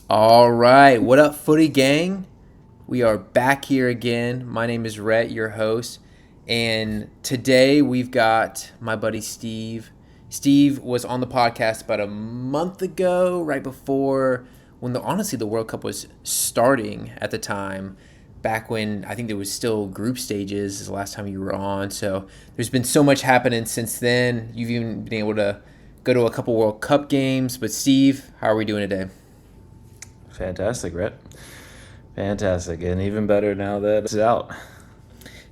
All right, what up, Footy gang? We are back here again. My name is Rhett, your host, and today we've got my buddy Steve. Steve was on the podcast about a month ago, right before when honestly the World Cup was starting at the time. Back when I think there was still group stages is the last time you were on. So there's been so much happening since then. You've even been able to go to a couple World Cup games. But Steve, how are we doing today? Fantastic, Rhett. Fantastic, and even better now that it's out.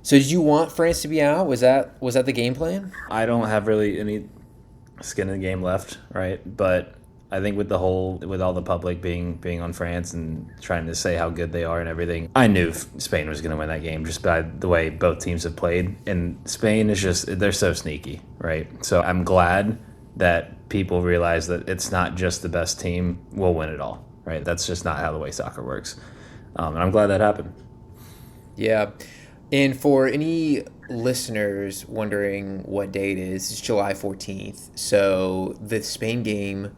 So did you want France to be out? Was that the game plan? I don't have really any skin in the game left, right? But I think with all the public being on France and trying to say how good they are and everything, I knew Spain was going to win that game just by the way both teams have played. And Spain is they're so sneaky, right? So I'm glad that people realize that it's not just the best team will win it all, right? That's just not how the way soccer works. And I'm glad that happened. Yeah. And for any listeners wondering what day it is, it's July 14th. So the Spain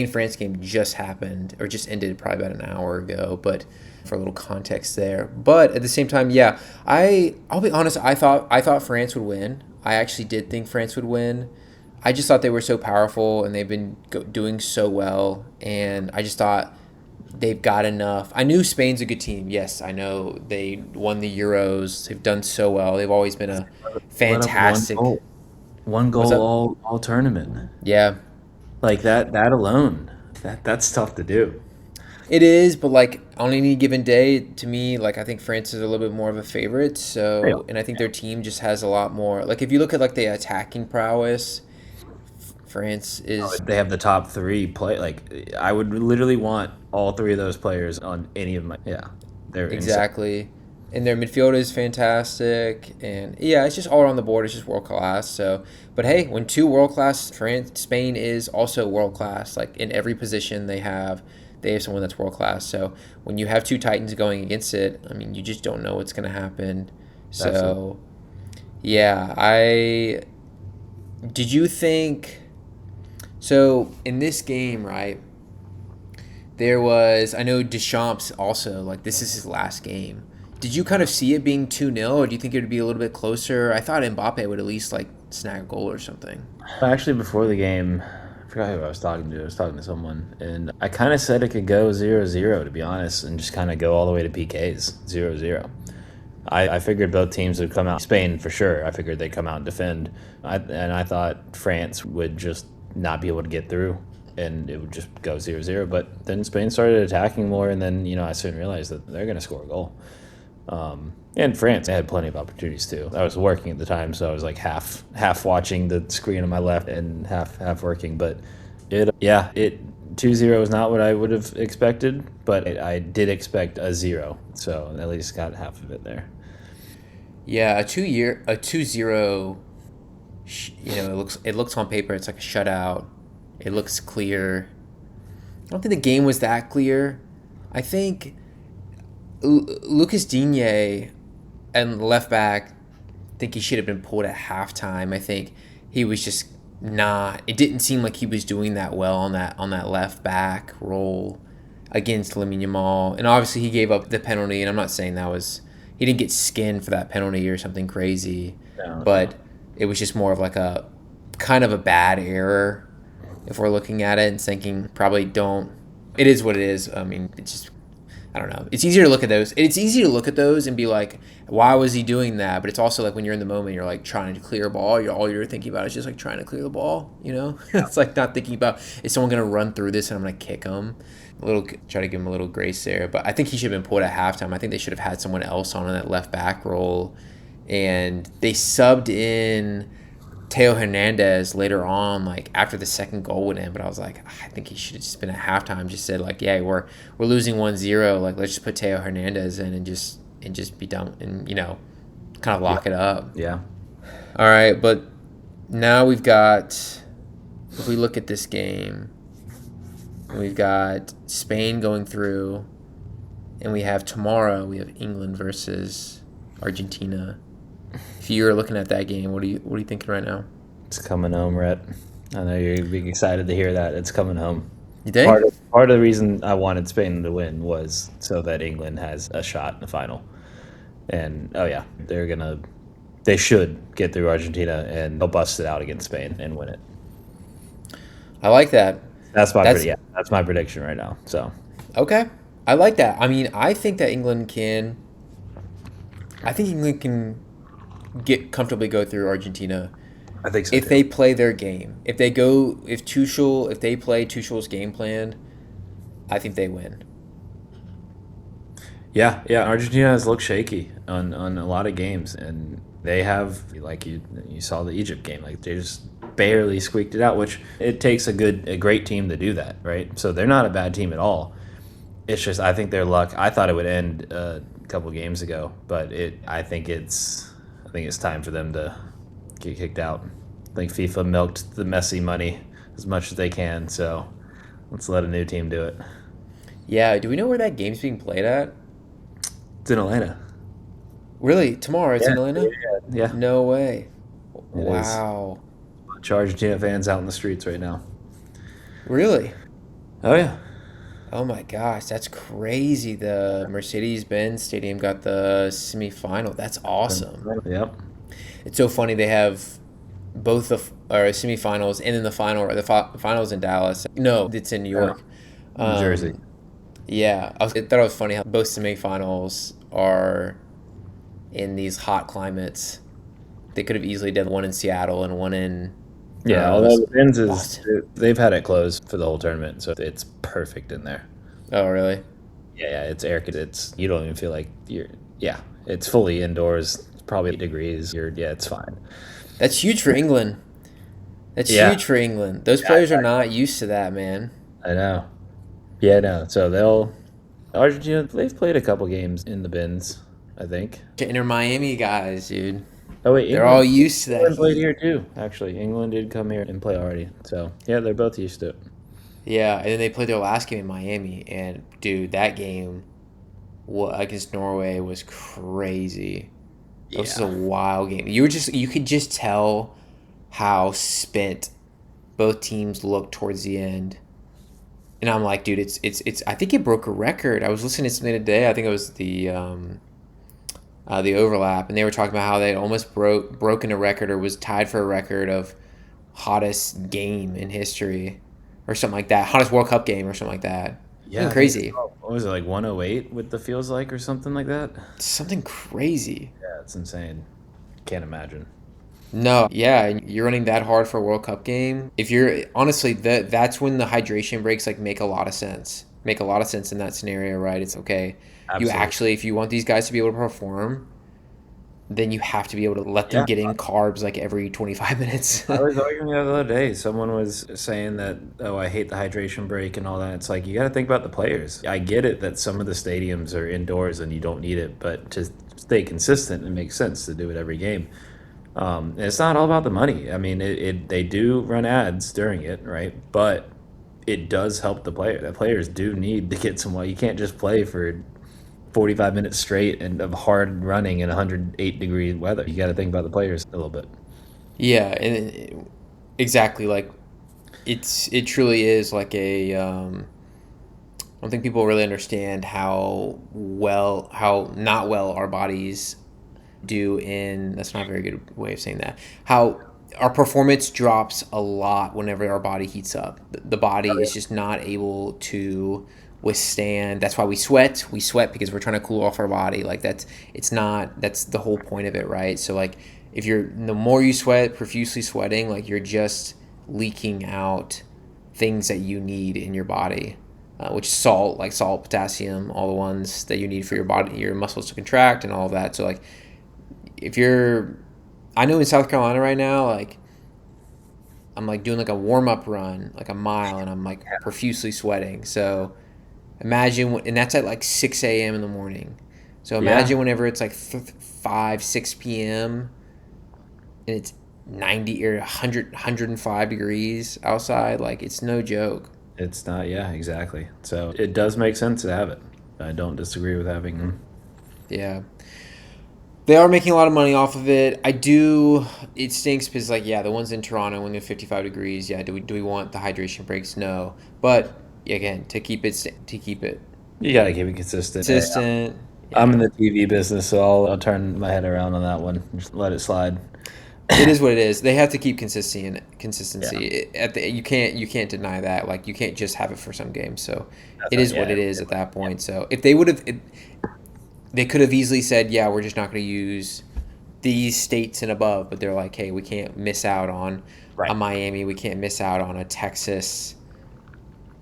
France game just happened or just ended probably about an hour ago, but for a little context there. But at the same time, yeah, I'll be honest, I thought France would win. I actually did think France would win. I just thought they were so powerful and they've been doing so well, and I just thought they've got enough. I knew Spain's a good team. Yes, I know they won the Euros. They've done so well. They've always been a Let up one fantastic. goal, one What's goal up? all tournament. Yeah, Like that alone, that's tough to do. it is, but like on any given day, to me, like I think France is a little bit more of a favorite. Yeah. So, and I think their team just has a lot more. Like if you look at like the attacking prowess, France is They have the top three play. Like I would literally want all three of those players on any of my. Yeah, they're insane. exactly, and their midfield is fantastic, and yeah, it's just all around the board. It's just world class. So, but hey, when two world class, Spain is also world class. Like in every position they have someone that's world class. So when you have two titans going against it, I mean, you just don't know what's going to happen. Absolutely. So yeah, I did you think so in this game, right? There was, I know Deschamps also, like, this is his last game. Did you kind of see it being 2-0, or do you think it would be a little bit closer? I thought Mbappe would at least, like, snag a goal or something. Actually, before the game, I forgot who I was talking to. I was talking to someone, and I kind of said it could go 0-0, to be honest, and just kind of go all the way to PKs, 0-0. I figured both teams would come out. Spain, for sure. I figured they'd come out and defend. And I thought France would just not be able to get through, and it would just go 0-0. But then Spain started attacking more, and then, I soon realized that they're going to score a goal. And France, I had plenty of opportunities too. I was working at the time, so I was like half watching the screen on my left and half working. But it 2-0 is not what I would have expected, but I did expect a 0, so at least got half of it there. Yeah, a 2-0, it looks on paper, it's like a shutout. It looks clear. I don't think the game was that clear. I think Lucas Digne and left back, I think he should have been pulled at halftime. I think he was just not. It didn't seem like he was doing that well on that left back role against Lamine Yamal. And obviously he gave up the penalty. And I'm not saying he didn't get skinned for that penalty or something crazy, No, no. but it was just more of like a kind of a bad error if we're looking at it and thinking probably don't. It is what it is. I mean, it's just I don't know. It's easier to look at those. It's easy to look at those and be like, why was he doing that? But it's also like when you're in the moment, you're like trying to clear a ball. All you're thinking about is just like trying to clear the ball. It's like not thinking about, is someone gonna run through this and I'm gonna kick him? Try to give him a little grace there. But I think he should have been pulled at halftime. I think they should have had someone else on in that left back role, and they subbed in Teo Hernandez later on, like after the second goal went in, but I was like, I think he should have just been at halftime. Just said like, yeah, we're losing 1-0. Like let's just put Teo Hernandez in and just be done and kind of Yeah, lock it up. yeah. All right, but now we've got, if we look at this game, we've got Spain going through, and tomorrow we have England versus Argentina. If you were looking at that game, what are you thinking right now? It's coming home, Rhett. I know you're being excited to hear that. It's coming home. You Part think? of Part of the reason I wanted Spain to win was so that England has a shot in the final. And oh yeah, they should get through Argentina and they'll bust it out against Spain and win it. I like that. That's That's my prediction right now. So okay. I like that. I mean, I think that England can. I think England can get comfortably go through Argentina I think so if too. they play their game. If if they play Tuchel's game plan, I think they win. Yeah, yeah. Argentina has looked shaky on a lot of games, and they have like you saw the Egypt game, like they just barely squeaked it out. Which it takes a great team to do that, right? So they're not a bad team at all. It's just I think their luck. I thought it would end a couple games ago, but I think it's time for them to get kicked out. I think FIFA milked the Messi money as much as they can, so let's let a new team do it. Yeah. Do we know where that game's being played at? It's in Atlanta. Really? Tomorrow? It's Yeah, in Atlanta? yeah, No way. it is. Wow. Bunch of Argentina fans out in the streets right now. Really? Oh yeah, Oh my gosh, that's crazy. The Mercedes-Benz Stadium got the semifinal. That's awesome. yep. It's so funny they have both the or semifinals and then the final or the finals in Dallas. No, it's in New Yeah. York. New Jersey. Yeah, I thought it was funny how both semifinals are in these hot climates. They could have easily done one in Seattle and one in Yeah, uh, although the Finns Boston. they've had it closed for the whole tournament, so it's perfect in there. Oh, really? Yeah, yeah, it's air. It's you don't even feel like you're. Yeah, it's fully indoors. It's probably 8 degrees. It's fine. That's huge for England. That's Yeah, huge for England. Those yeah, players are not used to that, man. I know. Yeah, no. So they'll Argentina. They've played a couple games in the bins, I think. Inter Miami guys, dude. Oh wait, They're all used to that England played heat. here too. Actually, England did come here and play already. So yeah, they're both used to it. Yeah, and then they played their last game in Miami, and dude, that game against Norway was crazy. That was just a Yeah. wild game. You could just tell how spent both teams looked towards the end. And I'm like, dude, it's. I think it broke a record. I was listening to something today. I think it was the overlap, and they were talking about how they almost broken a record or was tied for a record of hottest game in history, or something like that. Hottest World Cup game or something like that. Yeah, Something I think crazy. what was it like 108 with the feels like or something like that? Something crazy. Yeah, it's insane. Can't imagine. No, yeah, and you're running that hard for a World Cup game. If you're honestly that's when the hydration breaks like make a lot of sense. Make a lot of sense in that scenario, right? It's okay. You Absolutely. actually, if you want these guys to be able to perform, then you have to be able to let them Yeah. get in carbs like every 25 minutes. I was arguing the other day. Someone was saying that, oh, I hate the hydration break and all that. It's like, you got to think about the players. I get it that some of the stadiums are indoors and you don't need it, but to stay consistent, it makes sense to do it every game. And it's not all about the money. I mean, they do run ads during it, right? But it does help the player. The players do need to get some. You can't just play for 45 minutes straight and of hard running in 108-degree weather. You got to think about the players a little bit. Yeah, and exactly like it truly is like I don't think people really understand how not well our bodies do in that's not a very good way of saying that. How our performance drops a lot whenever our body heats up. The body is just not able to withstand. That's why we sweat. We sweat because we're trying to cool off our body. Like that's the whole point of it, right? So like if you're the more you sweat, profusely sweating, like you're just leaking out things that you need in your body, which is salt, like salt, potassium, all the ones that you need for your body, your muscles to contract, and all of that. So like if you're, I know in South Carolina right now, like I'm like doing like a warm up run, like a mile, and I'm like profusely sweating. So imagine, and that's at like 6 a.m. in the morning. So Yeah, imagine whenever it's like 5, 6 p.m. and it's 90 or 105 degrees outside. Like it's no joke. it's not. Yeah, exactly. So it does make sense to have it. I don't disagree with having them. Yeah. They are making a lot of money off of it. I do. It stinks because, like, yeah, the ones in Toronto when they're 55 degrees. Yeah, do we want the hydration breaks? No, but again, to keep it You gotta keep it consistent. Hey, consistent. I'm in Yeah. the TV business, so I'll turn my head around on that one. Just let it slide. It is what it is. They have to keep Yeah, consistency. You can't deny that. Like you can't just have it for some games. So that's it right. is what Yeah, it is at that point. So if they would have, they could have easily said, yeah, we're just not going to use these states and above. But they're like, hey, we can't miss out on a right. Miami. We can't miss out on a Texas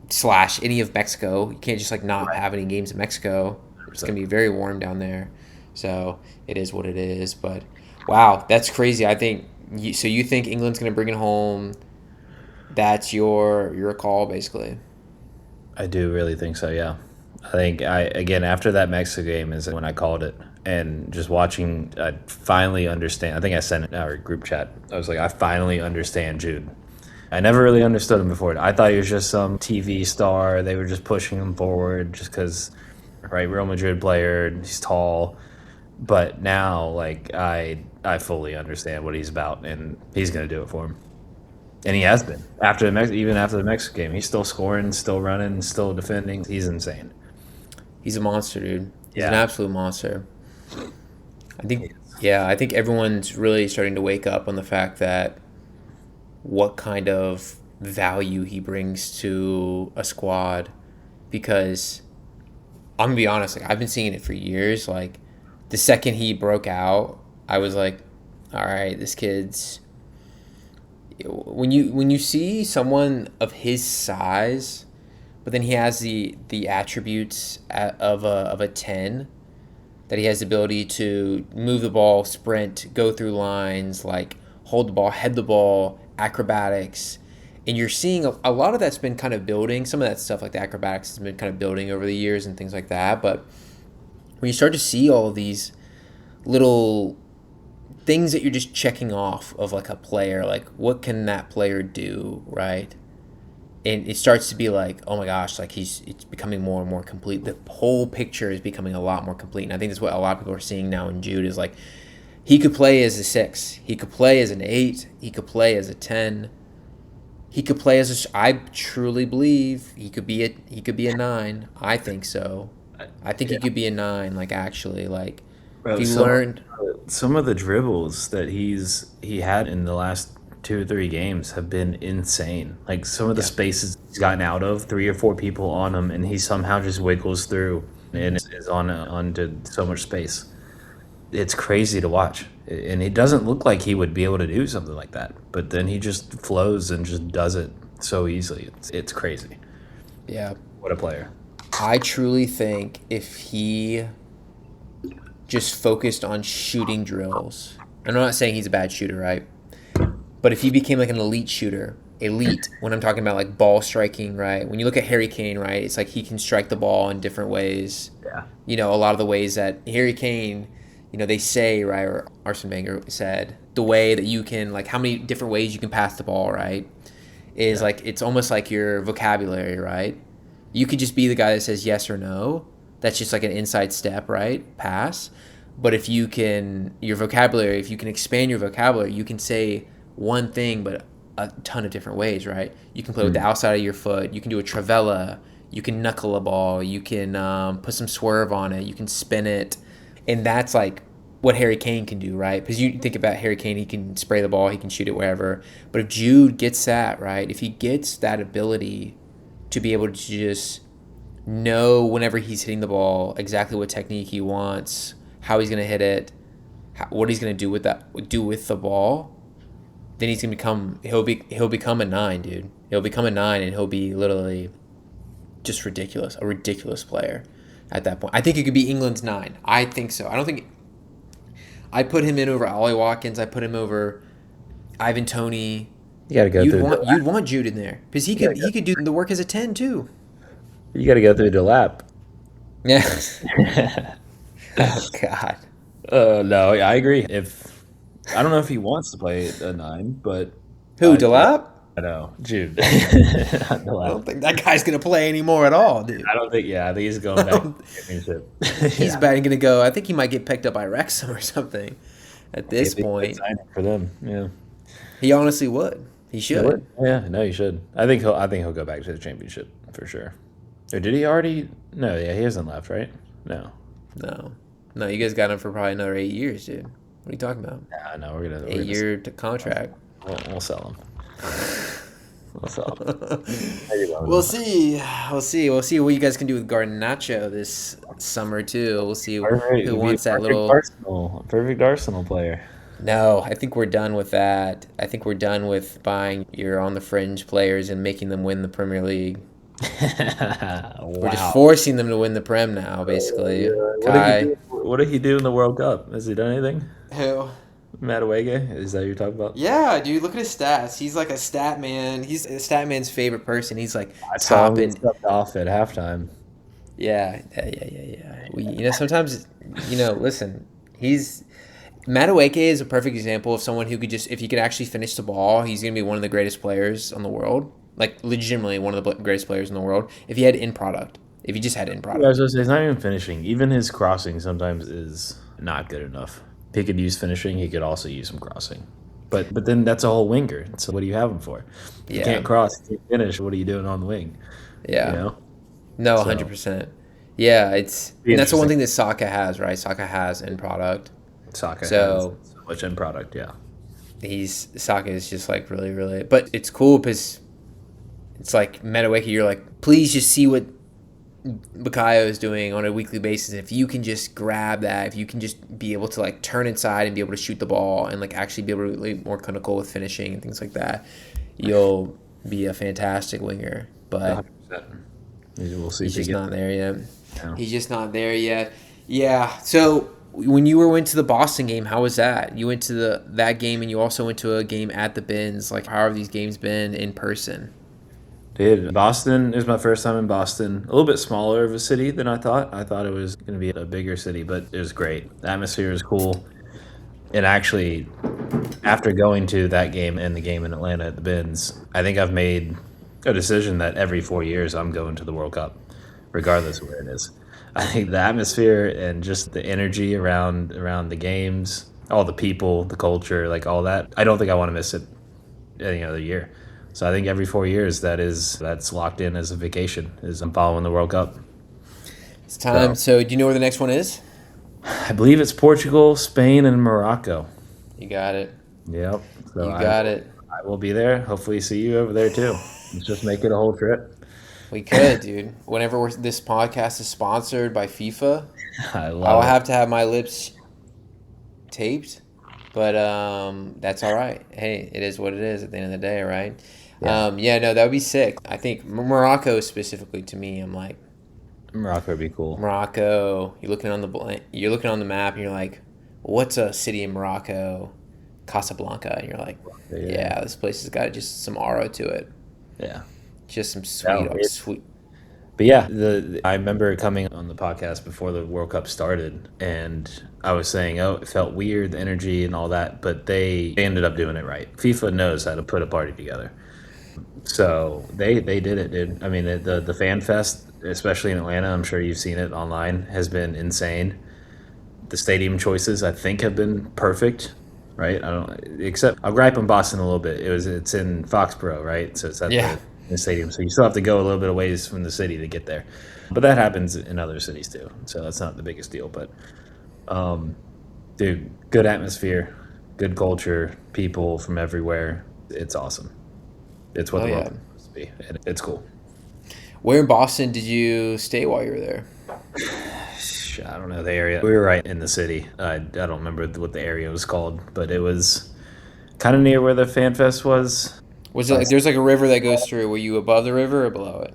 slash any of Mexico. You can't just like not Right. have any games in Mexico. It's 100%. going to be very warm down there. So it is what it is. But wow, that's crazy. I think so. You think England's going to bring it home? That's your call, basically. I do really think so. Yeah, I think I again after that Mexico game is when I called it, and just watching, I finally understand. I think I sent it in our group chat. I was like, I finally understand Jude. I never really understood him before. I thought he was just some TV star. They were just pushing him forward just because, right? Real Madrid player. He's tall, but now like I fully understand what he's about, and he's gonna do it for him. And he has been after even after the Mexico game. He's still scoring, still running, still defending. He's insane. He's a monster, dude. He's an Yeah, absolute monster. I he think, is. yeah, I think everyone's really starting to wake up on the fact that what kind of value he brings to a squad because I'm gonna be honest, like I've been seeing it for years. Like the second he broke out, I was like, all right, this kid's when you see someone of his size, but then he has the attributes of a 10 that he has the ability to move the ball, sprint, go through lines, like hold the ball, head the ball, acrobatics. And you're seeing a lot of that's been kind of building. Some of that stuff, like the acrobatics, has been kind of building over the years and things like that. But when you start to see all of these little things that you're just checking off of like a player, like what can that player do, right? And it starts to be like, oh my gosh, like it's becoming more and more complete. The whole picture is becoming a lot more complete. And I think that's what a lot of people are seeing now in Jude is like he could play as a 6, he could play as an 8, he could play as a 10, he could play as a. I truly believe he could be a 9. I think so. I think he Yeah, could be a 9. Like actually, like if bro. he learned, Some of the dribbles that he had in the last 2 or 3 games have been insane. Like some of the yeah, spaces he's gotten out of, 3 or 4 people on him, and he somehow just wiggles through and is on onto so much space. It's crazy to watch, and it doesn't look like he would be able to do something like that. But then he just flows and just does it so easily. It's crazy. yeah. What a player! I truly think if he just focused on shooting drills, and I'm not saying he's a bad shooter, right? But if he became like an elite shooter, elite, when I'm talking about like ball striking, right? When you look at Harry Kane, right, it's like he can strike the ball in different ways. Yeah, You know, a lot of the ways that Harry Kane, you know, they say, right, or Arsene Wenger said, the way that you can, like, how many different ways you can pass the ball, right, is yeah. like, it's almost like your vocabulary, right? You could just be the guy that says yes or no. That's just like an inside step, right? Pass. But if you can, your vocabulary, if you can expand your vocabulary, you can say one thing, but a ton of different ways, right? You can play with the Mm. outside of your foot. You can do a trivela. You can knuckle a ball. You can put some swerve on it. You can spin it. And that's like what Harry Kane can do, right? Because you think about Harry Kane, he can spray the ball, he can shoot it wherever. But if Jude gets that, right? If he gets that ability to be able to just know whenever he's hitting the ball exactly what technique he wants, how he's gonna hit it, what he's gonna do with the ball, then he'll become a 9, dude. He'll become a 9, and he'll be literally just ridiculous, a ridiculous player at that point. I think it could be England's 9. I think so. I don't think I put him in over Ollie Watkins. I put him over Ivan Toney. You got to go through the You'd want Jude in there because you got he could do the work as a 10 too. you got to go through the lap. Yeah. Oh God. No, I agree. If I don't know if he wants to play a 9, but Who, yeah, Delap? I know Jude. The I lap. don't think that guy's gonna play anymore at all, dude. I don't think. Yeah, I think he's going back to the championship. He's Yeah, about gonna go. I think he might get picked up by Wrexham or something. At this it'd be a good point, signing for them. Yeah, he honestly would. He it should. would. Yeah, no, you should. I think he'll go back to the championship. for sure. Or did he already? No, yeah, he hasn't left, right? No. No, no, you guys got him for probably another 8 years, dude. What are you talking about? Yeah, no, we're Eight gonna year contract. we'll sell him. We'll sell him. Maybe loan We'll him. see. We'll see. We'll see what you guys can do with Garnacho this summer too. We'll see Perfect. who He'd be a wants that little. Perfect Arsenal player. No, I think we're done with that. I think we're done with buying your on the fringe players and making them win the Premier League. We're just Wow. forcing them to win the Prem now, basically. Yeah. What did he Kai. do? What did he do in the World Cup? Has he done anything? Who? Madueke? Is that who you're talking about? Yeah, dude, look at his stats. He's like a stat man. He's a stat man's favorite person. He's like I saw him top get in. subbed off at halftime. Yeah. Sometimes, listen, he's Madueke is a perfect example of someone who could just, if he could actually finish the ball, he's gonna be one of the greatest players in the world. Like legitimately one of the greatest players in the world. If he had in product, if he just had in Yeah, I was product. gonna say, he's not even finishing. Even his crossing sometimes is not good enough. If he could use finishing, he could also use some crossing. But then that's a whole winger. So what do you have him for? If you Yeah, can't cross, you can't finish. What are you doing on the wing? You yeah. know. No, So 100%. Yeah, be and that's the one interesting. thing that Saka has, right? Saka has in product. Saka has So so much end product. Yeah. Saka is just like really, really, but it's cool because it's like Madueke, you're like, please just see what Bukayo is doing on a weekly basis. If you can just grab that, if you can just be able to like turn inside and be able to shoot the ball and like actually be able to be more clinical with finishing and things like that, you'll be a fantastic winger. But 100%. We'll see he's if he just gets not there yet. there. He's just not there yet. Yeah. So when you went to the Boston game, how was that? You went to that game and you also went to a game at the Bins. Like, how have these games been in person? Dude, Boston is my first time in Boston. A little bit smaller of a city than I thought. I thought it was going to be a bigger city, but it was great. The atmosphere is cool. And actually, after going to that game and the game in Atlanta at the Bins, I think I've made a decision that every 4 years I'm going to the World Cup, regardless of where it is. I think the atmosphere and just the energy around the games, all the people, the culture, like all that. I don't think I want to miss it any other year. So I think every 4 years that's locked in as a vacation is I'm following the World Cup. It's So time. So, do you know where the next one is? I believe it's Portugal, Spain, and Morocco. You got it. Yep. So You got it. I will be there. Hopefully see you over there too. Let's just make it a whole trip. We could, dude. Whenever this podcast is sponsored by FIFA, I I'll love it. have to have my lips taped, but that's all right. Hey, it is what it is at the end of the day, right? Yeah. Yeah, no, that would be sick. I think Morocco specifically to me, I'm like Morocco would be cool. Morocco. You're looking on the map, and you're like, what's a city in Morocco? Casablanca, and you're like, Yeah. yeah, this place has got just some aura to it, Yeah. just some No, sweet. but yeah, I remember coming on the podcast before the World Cup started, and I was saying, oh, it felt weird, the energy and all that, but they ended up doing it right. FIFA knows how to put a party together. So they did it, dude. I mean, the fan fest, especially in Atlanta, I'm sure you've seen it online, has been insane. The stadium choices, I think, have been perfect, right? I don't except I'll gripe on Boston a little bit. It's in Foxborough, right? So it's at Yeah. the stadium, so you still have to go a little bit of ways from the city to get there. But that happens in other cities too, so that's not the biggest deal. But dude, good atmosphere, good culture, people from everywhere. It's awesome. It's what Oh the World yeah. Cup is supposed to be, and it's cool. Where in Boston did you stay while you were there? I don't know the area. We were right in the city. I don't remember what the area was called, but it was kind of near where the fan fest was. Was it like there's like a river that goes through? Were you above the river or below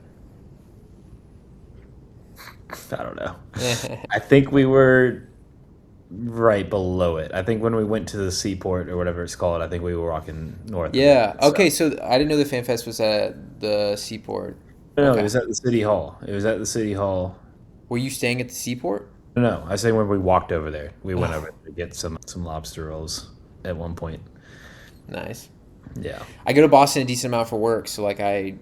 I don't know. it? I think we were right below it. I think when we went to the seaport or whatever it's called, I think we were walking north of it. Yeah. Okay. So I didn't know the fan fest was at the Seaport. No, it Okay. was at the city hall. It was at the city hall. Were you staying at the Seaport? No, I say when we walked over there. We went Oh, over to get some lobster rolls at one point. nice. Yeah. I go to Boston a decent amount for work, so like I've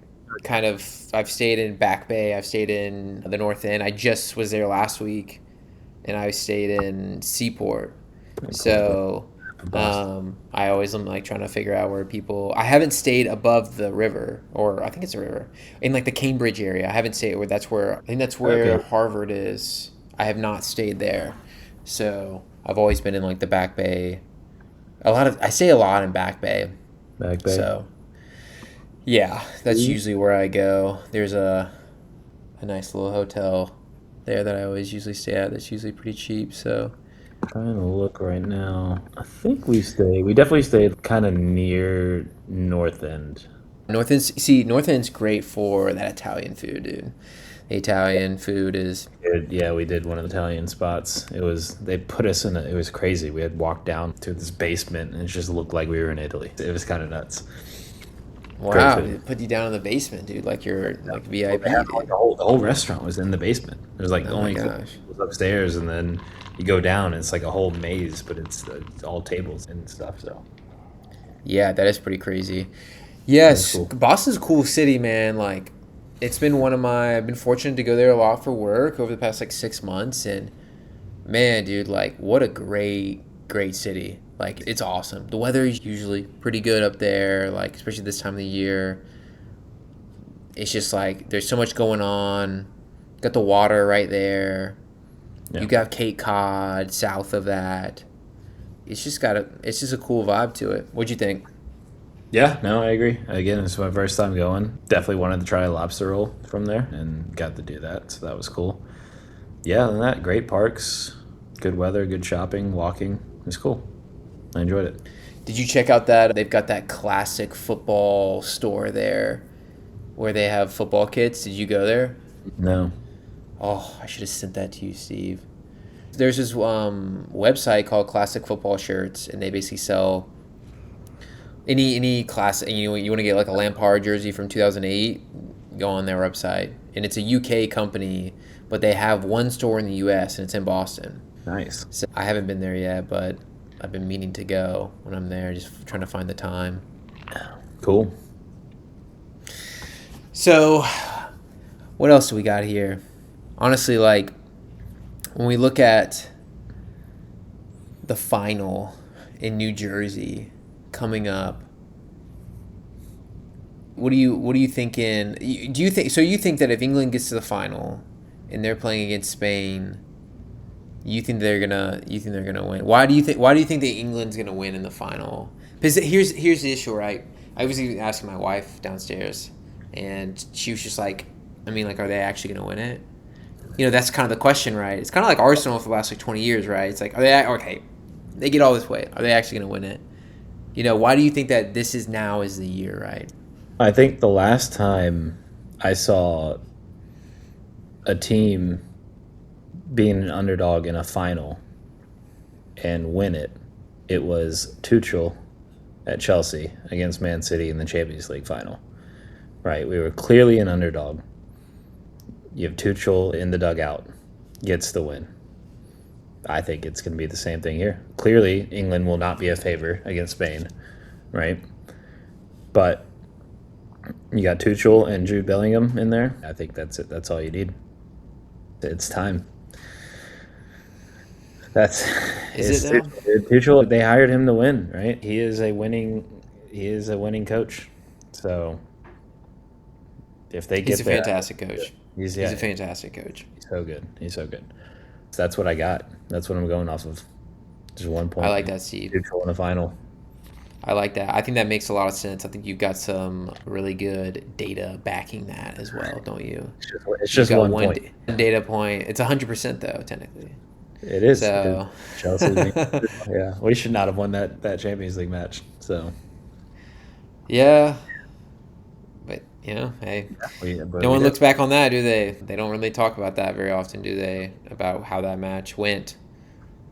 stayed in Back Bay, I've stayed in the North End. I just was there last week, and I stayed in Seaport. Cool. So Boston. I always am like trying to figure out where people. I haven't stayed above the river, or I think it's a river, in like the Cambridge area. I haven't stayed where that's where I think that's where Okay. Harvard is. I have not stayed there, so I've always been in like the Back Bay. I stay a lot in Back Bay, Back Bay. so yeah, that's usually where I go. There's a nice little hotel there that I always usually stay at. That's usually pretty cheap. So Trying to look right now. I think we definitely stayed kind of near North End. North End's great for that Italian food, dude. The Italian food is Yeah, we did one of the Italian spots. They put us in it was crazy. We had walked down to this basement and it just looked like we were in Italy. It was kind of nuts. Great wow. food. They put you down in the basement, dude. Like you're like Well, VIP, they had, like, dude. the whole restaurant was in the basement. There's like Oh my only gosh. was upstairs, and then you go down, and it's like a whole maze, but it's all tables and stuff. So Yeah, that is pretty crazy. that was Yes, cool. Boston's a cool city, man. Like, it's been one of my. I've been fortunate to go there a lot for work over the past like 6 months, and man, dude, like, what a great city. Like, it's awesome. The weather is usually pretty good up there, like, especially this time of the year. It's just like there's so much going on. Got the water right there. Yeah, You got Cape Cod south of that. It's just a cool vibe to it. What'd you think? yeah. No, I agree. Again, it's my first time going. Definitely wanted to try a lobster roll from there, and got to do that. So that was cool. Yeah, and that great parks, good weather, good shopping, walking. It was cool. I enjoyed it. Did you check out that they've got that classic football store there where they have football kits? Did you go there? No. Oh, I should have sent that to you, Steve. There's this website called Classic Football Shirts, and they basically sell any classic. You want to get like a Lampard jersey from 2008, go on their website, and it's a UK company, but they have one store in the US, and it's in Boston. Nice. So I haven't been there yet, but I've been meaning to go when I'm there, just trying to find the time. Cool. So, what else do we got here? Honestly, like when we look at the final in New Jersey coming up, what are you thinking? Do you think so? You think that if England gets to the final and they're playing against Spain, you think they're gonna win? Why do you think that England's gonna win in the final? Because here's the issue, right? I was even asking my wife downstairs, and she was just like, I mean, like, are they actually gonna win it? That's kind of the question, right? It's kind of like Arsenal for the last like 20 years, right? It's like, are they okay? They get all this way. Are they actually gonna win it? Why do you think that this is now is the year, right? I think the last time I saw a team being an underdog in a final and win it, it was Tuchel at Chelsea against Man City in the Champions League final. Right, we were clearly an underdog. You have Tuchel in the dugout, gets the win. I think it's going to be the same thing here. Clearly, England will not be a favor against Spain, right? But you got Tuchel and Jude Bellingham in there. I think that's it. That's all you need. It's time. That's Is it's it now? Tuchel. They hired him to win, right? He is a winning coach. So if they He's get a there, fantastic coach. he's He's yeah, a fantastic coach. he's so good. He's so good. So that's what I got. That's what I'm going off of. Just one I point. like that, Steve. Tuchel in the final. I like that. I think that makes a lot of sense. I think you've got some really good data backing that as well, don't you? It's You've just got one one point. data point. It's 100% though, technically. It is. It is. So, Chelsea. Yeah, we should not have won that Champions League match. So yeah, but hey, but no we one did. looks back on that, do they? They don't really talk about that very often, do they? About how that match went.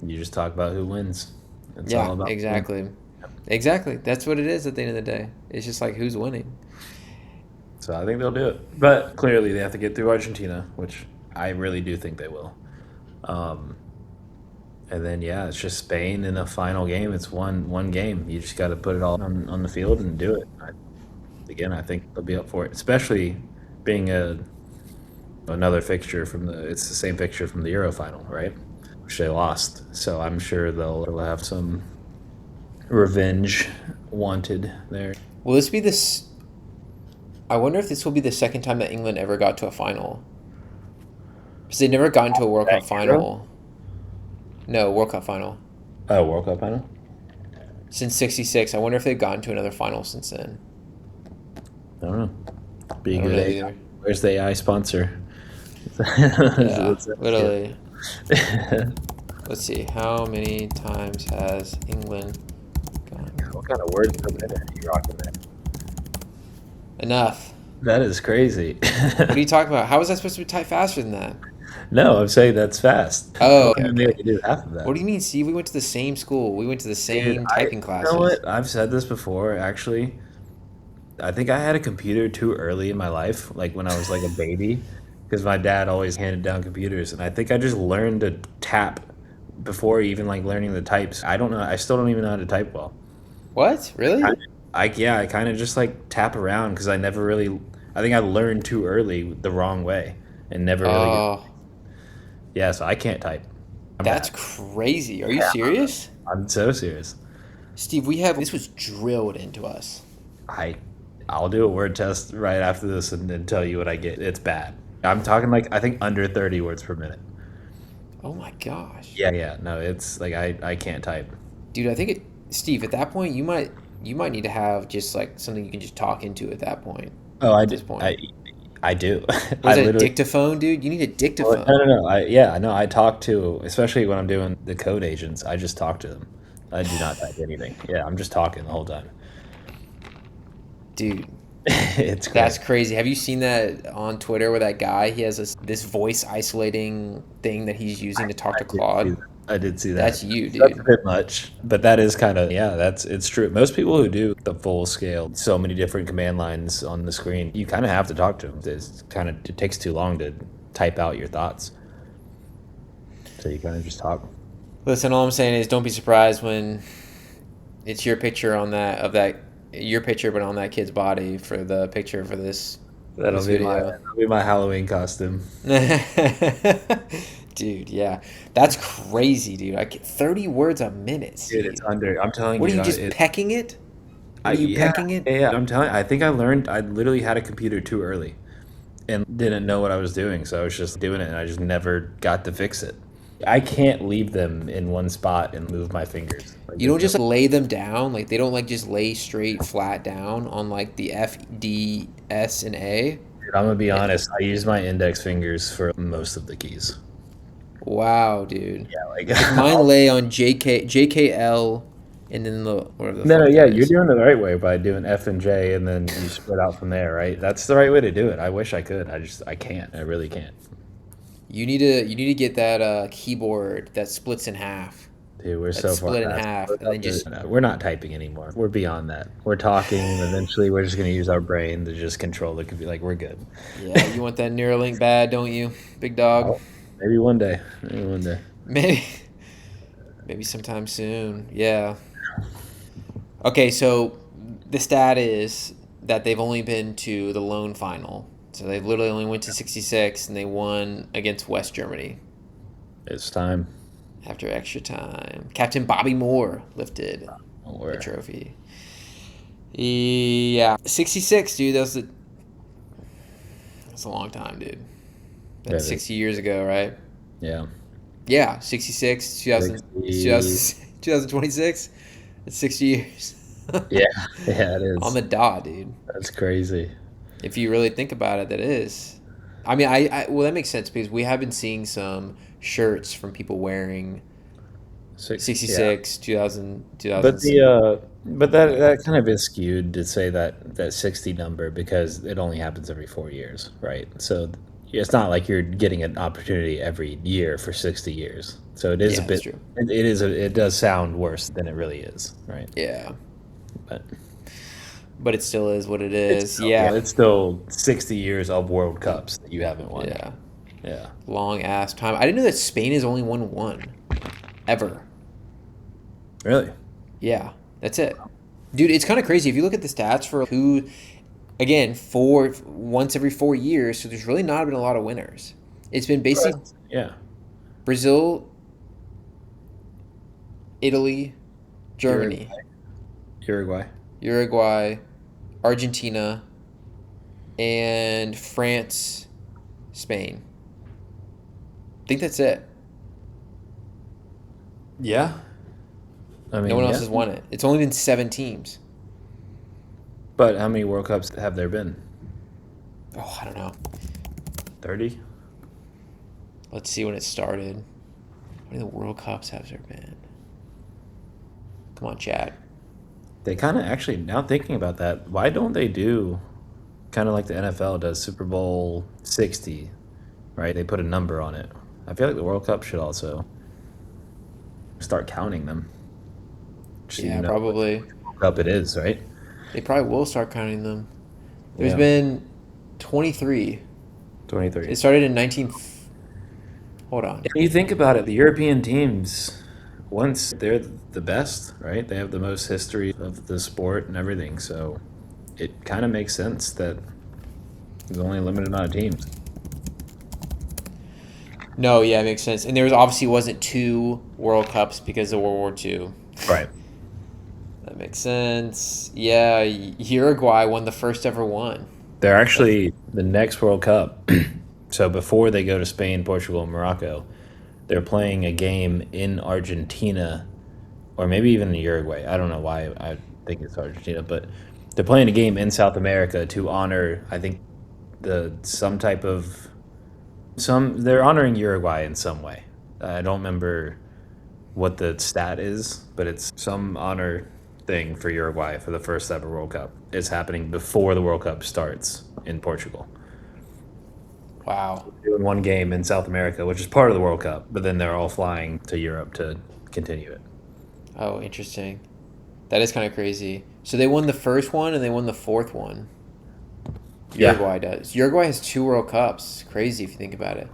You just talk about who wins. It's all Yeah, about who exactly. Exactly. That's what it is at the end of the day. It's just like who's winning. So I think they'll do it. But clearly they have to get through Argentina, which I really do think they will. Um, and then yeah, it's just Spain in a final game. It's one game. You just got to put it all on the field and do it. Again, I think they'll be up for it, especially being another fixture from the. It's the same fixture from the Euro final, right? Which they lost. So I'm sure they'll have some revenge wanted there. Will this be this? I wonder if this will be the second time that England ever got to a final. Because they've never gotten to a World Cup That Euro? final. No, World Cup final. Oh, World Cup final? Since 66. I wonder if they've gotten to another final since then. I don't know. Be I don't good. know AI. either. Where's the AI sponsor? Yeah, Let's ask literally. it. Let's see. How many times has England gone? What kind of words per minute are you rocking there? Enough. That is crazy. What are you talking about? How is that supposed to be typed faster than that? No, I'm saying that's fast. Oh, I okay, wouldn't be able okay. to do half of that. What do you mean, Steve? We went to the same school. We went to the Dude, same typing you know classes. what? I've said this before, actually. I think I had a computer too early in my life, like when I was like a baby, because my dad always handed down computers, and I think I just learned to tap before even like learning the types. I don't know. I still don't even know how to type well. What? Really? I kind of just like tap around because I never really. I think I learned too early the wrong way and never really. Oh, Yeah, so I can't type. I'm that's bad. crazy. Are you Yeah, serious? I'm so serious. Steve, we have this was drilled into us. I I'll do a word test right after this and then tell you what I get. It's bad. I'm talking like I think under 30 words per minute. Oh my gosh. Yeah, yeah. No, it's like I can't type. Dude, I think Steve, at that point you might need to have just like something you can just talk into at that point. Oh, I At do. this point. I do. What I is it, a literally. dictaphone, dude? You need a Well, no, dictaphone. no, no. Yeah, no. I talk to, especially when I'm doing the code agents. I just talk to them. I do not type anything. Yeah, I'm just talking the whole time. Dude, It's that's great. crazy. Have you seen that on Twitter where that guy, he has this voice isolating thing that he's using to talk I to did see Claude? that. I did see that. That's you, That's a dude. bit much, but that is kind of, yeah, it's true. Most people who do the full scale, so many different command lines on the screen, you kind of have to talk to them. It takes too long to type out your thoughts. So you kind of just talk. Listen, all I'm saying is don't be surprised when it's your picture on that your picture but on that kid's body for the picture for this video. That'll be my Halloween costume. Dude, yeah. That's crazy, dude. 30 words a minute, Dude, it's Steve. under. I'm telling What are you, you just pecking it? What are you yeah, pecking it? yeah, yeah. I'm telling. I think I learned. I literally had a computer too early and didn't know what I was doing, so I was just doing it, and I just never got to fix it. I can't leave them in one spot and move my fingers. Like You there's don't no. just lay them down, like they don't like just lay straight flat down on like the F, D, S, and A. Dude, I'm gonna be Yeah. honest. I use my index fingers for most of the keys. Wow, dude. Yeah, like Because mine lay on JKL, and then the whatever the no, no, fuck yeah, that you're is. doing it the right way by doing F and J, and then you spread out from there, right? That's the right way to do it. I wish I could. I can't. I really can't. You need to get that keyboard that splits in half. Dude, we're so That's far split in past. half, and then just We're not typing anymore. We're beyond that. We're talking, and eventually we're just gonna use our brain to just control the computer. Like we're good. yeah. You want that Neuralink bad, don't you, big dog? Oh, maybe one day. Maybe one day. Maybe maybe sometime soon. Yeah. Okay, so the stat is that they've only been to the lone final. So they've literally only went to 66 and they won against West Germany It's time. after extra time. Captain Bobby Moore lifted Don't the worry. trophy. Yeah, 66, dude. That's a long time, dude. That's That is- 60 years ago, right? Yeah. Yeah, 66, 2000, 60. 2026. It's 60 years. Yeah. Yeah, it On is. the dot, dude. That's crazy. If you really think about it, that is. I mean, well, that makes sense because we have been seeing some shirts from people wearing Yeah. 66, 2000, But 2000. but that kind of is skewed to say that 60 number because it only happens every 4 years, right? So it's not like you're getting an opportunity every year for 60 years. So it is a Yeah, that's bit. true. It does sound worse than it really is, right? Yeah, But but it still is what it it's is. still, yeah, Yeah, it's still 60 years of World Cups that you haven't won. yeah. Yeah. Long ass time. I didn't know that Spain has only won one ever. Really? Yeah, that's it. Dude, it's kind of crazy. If you look at the stats for who, again, once every 4 years, so there's really not been a lot of winners. It's been basically Yeah. Brazil, Italy, Germany. Uruguay. Uruguay, Argentina, and France, Spain. I think that's it. Yeah. I No mean, one else yeah. has won it. It's only been 7 teams. But how many World Cups have there been? Oh, I don't know. 30? Let's see when it started. How many World Cups have there been? Come on, Chad. They kind of actually, now thinking about that, why don't they do kind of like the NFL does Super Bowl 60, right? They put a number on it. I feel like the World Cup should also start counting them. So you Yeah, know what probably. World Cup it is, right? They probably will start counting them. There's Yeah. been 23. 23. It started in 19. Hold on. If you think about it, the European teams, once they're the best, right? They have the most history of the sport and everything. So it kind of makes sense that there's only a limited amount of teams. No, yeah, it makes sense. And there was obviously wasn't 2 World Cups because of World War II. Right. That makes sense. Yeah, Uruguay won the first ever one. They're That's actually the next World Cup. So before they go to Spain, Portugal, and Morocco, they're playing a game in Argentina or maybe even in Uruguay. I don't know why I think it's Argentina, but they're playing a game in South America to honor, I think, the some type of some they're honoring Uruguay in some way. I don't remember what the stat is, but it's some honor thing for Uruguay for the first ever World Cup. It's happening before the World Cup starts in Portugal. wow. Doing one game in South America, which is part of the World Cup, but then they're all flying to Europe to continue it. Oh, interesting. That is kind of crazy. So they won the first one and they won the fourth one. Yeah. Uruguay does. Uruguay has 2 World Cups. Crazy if you think about it.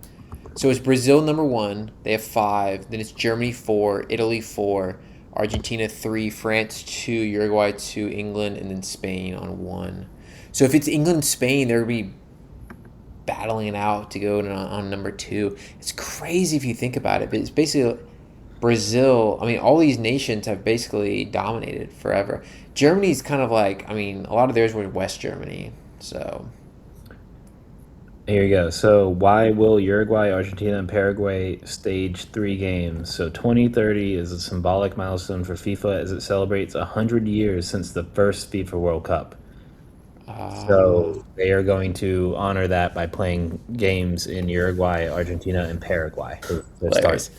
So it's Brazil number 1. They have 5. Then it's Germany 4, Italy 4, Argentina 3, France 2, Uruguay 2, England, and then Spain on 1. So if it's England Spain, they're going to be battling it out to go on number 2. It's crazy if you think about it, but it's basically Brazil. I mean, all these nations have basically dominated forever. Germany's kind of like, I mean, a lot of theirs were West Germany. So, Here you go. So, why will Uruguay, Argentina, and Paraguay stage 3 games? So, 2030 is a symbolic milestone for FIFA as it celebrates 100 years since the first FIFA World Cup. uh, So, they are going to honor that by playing games in Uruguay, Argentina, and Paraguay to start. hilarious.